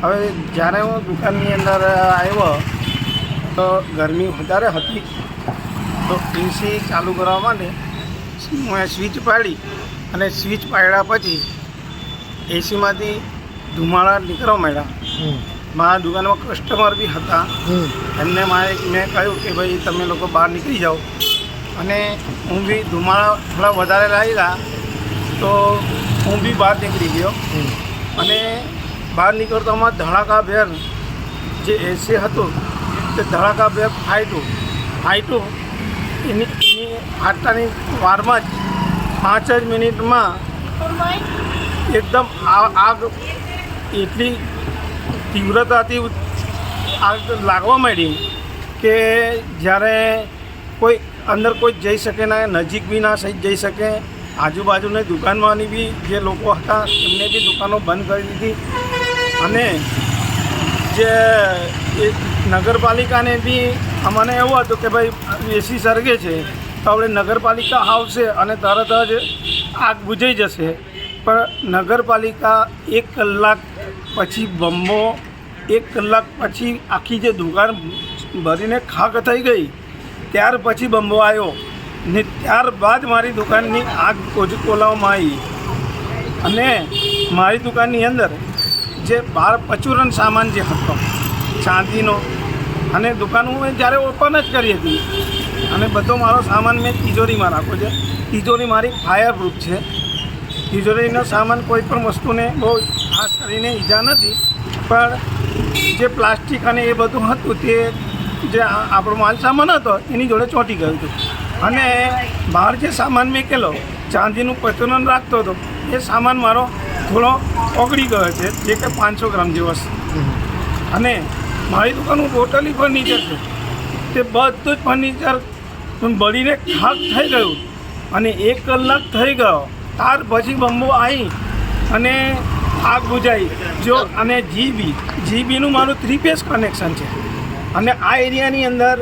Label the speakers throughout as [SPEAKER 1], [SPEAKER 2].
[SPEAKER 1] હવે જ્યારે હું દુકાનની અંદર આવ્યો તો ગરમી વધારે હતી, તો એસી ચાલુ કરવા માટે હું સ્વિચ પાડી અને સ્વિચ પાડ્યા પછી એસીમાંથી ધુમાડા નીકળવા માંડ્યા. મારા દુકાનમાં કસ્ટમર બી હતા, એમને મેં કહ્યું કે ભાઈ તમે લોકો બહાર નીકળી જાઓ, અને હું બી ધુમાડા થોડા વધારે લાગ્યા તો હું બી બહાર નીકળી ગયો. અને બહાર નીકળતામાં ધડાકાભેર જે એસી હતું તે ધડાકાભેર ફાટ્યું. એની ફાટતાની વારમાં જ 5 જ મિનિટમાં એકદમ આગ એટલી તીવ્રતાથી આગ લાગવા માંડી કે જ્યારે અંદર કોઈ જઈ શકે ના, નજીક બી ના જઈ શકે. આજુબાજુની દુકાનમાંની બી જે લોકો હતા એમને બી દુકાનો બંધ કરી દીધી. અને જે નગરપાલિકાને બી અમને એવું હતું કે ભાઈ એસી સળગે છે તો આપણે નગરપાલિકા આવશે અને તરત જ આગ બુઝાઈ જશે. પણ નગરપાલિકા 1 કલાક પછી બંબો, 1 કલાક પછી આખી જે દુકાન ભરીને ખાક થઈ ગઈ, ત્યાર પછી બંબો આવ્યો ને ત્યારબાદ મારી દુકાનની આગ ઓલાવવામાં આવી. અને મારી દુકાનની અંદર જે બહાર પરચુરણ સામાન જે હતો ચાંદીનો, અને દુકાન હું જ્યારે ઓપન જ કરી હતી અને બધો મારો સામાન મેં તિજોરીમાં રાખ્યો છે. તિજોરી મારી ફાયર પ્રૂફ છે. તિજોરીનો સામાન કોઈ પણ વસ્તુને બહુ ખાસ કરીને ઈજા નથી, પણ જે પ્લાસ્ટિક અને એ બધું હતું તે જે આપણો માલ સામાન હતો એની જોડે ચોંટી ગયું હતું. અને બહાર જે સામાન મેકેલો ચાંદીનું પરચુરણ રાખતો હતો એ સામાન મારો થોડો ઓગળી ગયો છે, જે કે 500 ગ્રામ જેવો છે. અને મારી દુકાનનું ટોટલી ફર્નિચર છે તે બધું જ ફર્નિચર બળીને ખાક થઈ ગયું. અને 1 કલાક થઈ ગયો, ત્યાર પછી બંબો આવી અને આગ બુઝાઈ જો. અને જીબીનું મારું 3 ફેઝ કનેક્શન છે. અને આ એરિયાની અંદર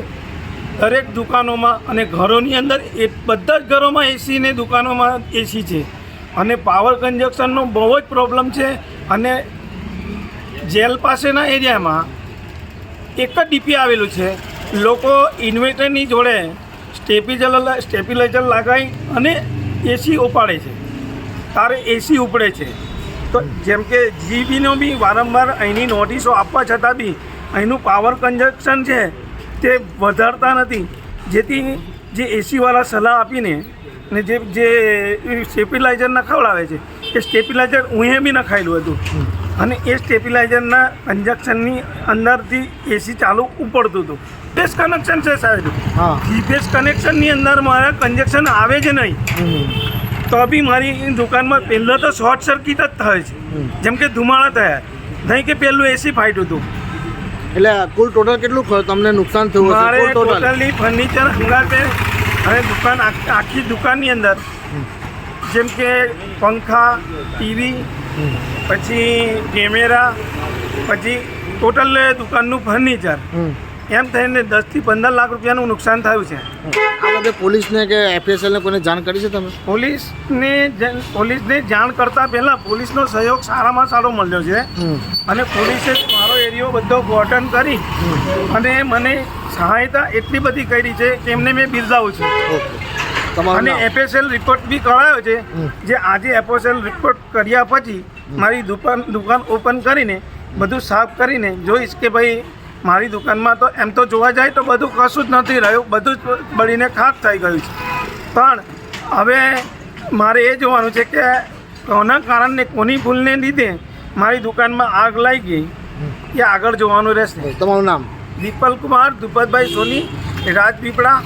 [SPEAKER 1] દરેક દુકાનોમાં અને ઘરોની અંદર બધા જ ઘરોમાં એસી ને દુકાનોમાં એસી છે. અને પાવર કન્ઝપ્શનનો બહુ જ પ્રોબ્લેમ છે. અને જેલ પાસેના એરિયામાં એક જ ડીપી આવેલું છે. લોકો ઇન્વર્ટરની જોડે સ્ટેબિલાઇઝર લગાવી અને એસી ઉપાડે છે, તારે એસી ઉપડે છે. તો જેમ કે જીબીનો બી વારંવાર અહીંની નોટિસો આપવા છતાં બી અહીંનું પાવર કન્ઝપ્શન છે તે વધારતા નથી. જેથી જે એસીવાળા સલાહ આપીને ને જે સ્ટેબિલાઇઝર નખાવડાવે છે એ સ્ટેબિલાઇઝર હું બી નખાયેલું હતું. અને એ સ્ટેબિલાઇઝરના કન્ઝપ્શનની અંદરથી એસી ચાલુ ઉપડતું હતું. ફેઝ કનેક્શન છે સાહેબ. ફેઝ કનેક્શનની અંદર મારા કન્ઝપ્શન આવે જ નહીં, તો બી મારી દુકાનમાં પહેલાં તો શોર્ટ સર્કિટ જ થાય છે, જેમ કે ધુમાડા થયા, નહીં કે પહેલું એસી ફાટ્યું હતું.
[SPEAKER 2] એટલે કુલ ટોટલ કેટલું તમને નુકસાન થયું?
[SPEAKER 1] મારે ટોટલી ફર્નિચર હંગાતે અને દુકાન આખી દુકાનની અંદર જેમ કે પંખા, ટીવી, પછી કેમેરા, પછી ટોટલ દુકાનનું ફર્નિચર એમ થઈને 10 થી 15 લાખ રૂપિયાનું નુકસાન થયું છે.
[SPEAKER 2] આ બધે પોલીસને કે એફએસએલને કોઈને જાણ કરી છે તમે?
[SPEAKER 1] પોલીસને જાણ કરતાં પહેલાં પોલીસનો સહયોગ સારામાં સારો મળ્યો છે. અને પોલીસે મારો એરિયો બધો ગોઠવણ કરી અને મને સહાયતા એટલી બધી કરી છે કે એમને મેં બિરદાવું છું. અને એફએસએલ રિપોર્ટ બી કરાયો છે, જે આજે એફએસએલ રિપોર્ટ કર્યા પછી મારી દુકાન ઓપન કરીને બધું સાફ કરીને જોઈશ કે ભાઈ મારી દુકાનમાં તો એમ તો જોવા જાય તો બધું કશું જ નથી રહ્યું, બધું જ બળીને ખાક થઈ ગયું છે. પણ હવે મારે એ જોવાનું છે કે કોના કારણે, કોની ભૂલને લીધે મારી દુકાનમાં આગ લાગી ગઈ એ આગળ જોવાનું રહેશે.
[SPEAKER 2] તમારું નામ?
[SPEAKER 1] દીપલ કુમાર દુપતભાઈ સોની, રાજપીપળા.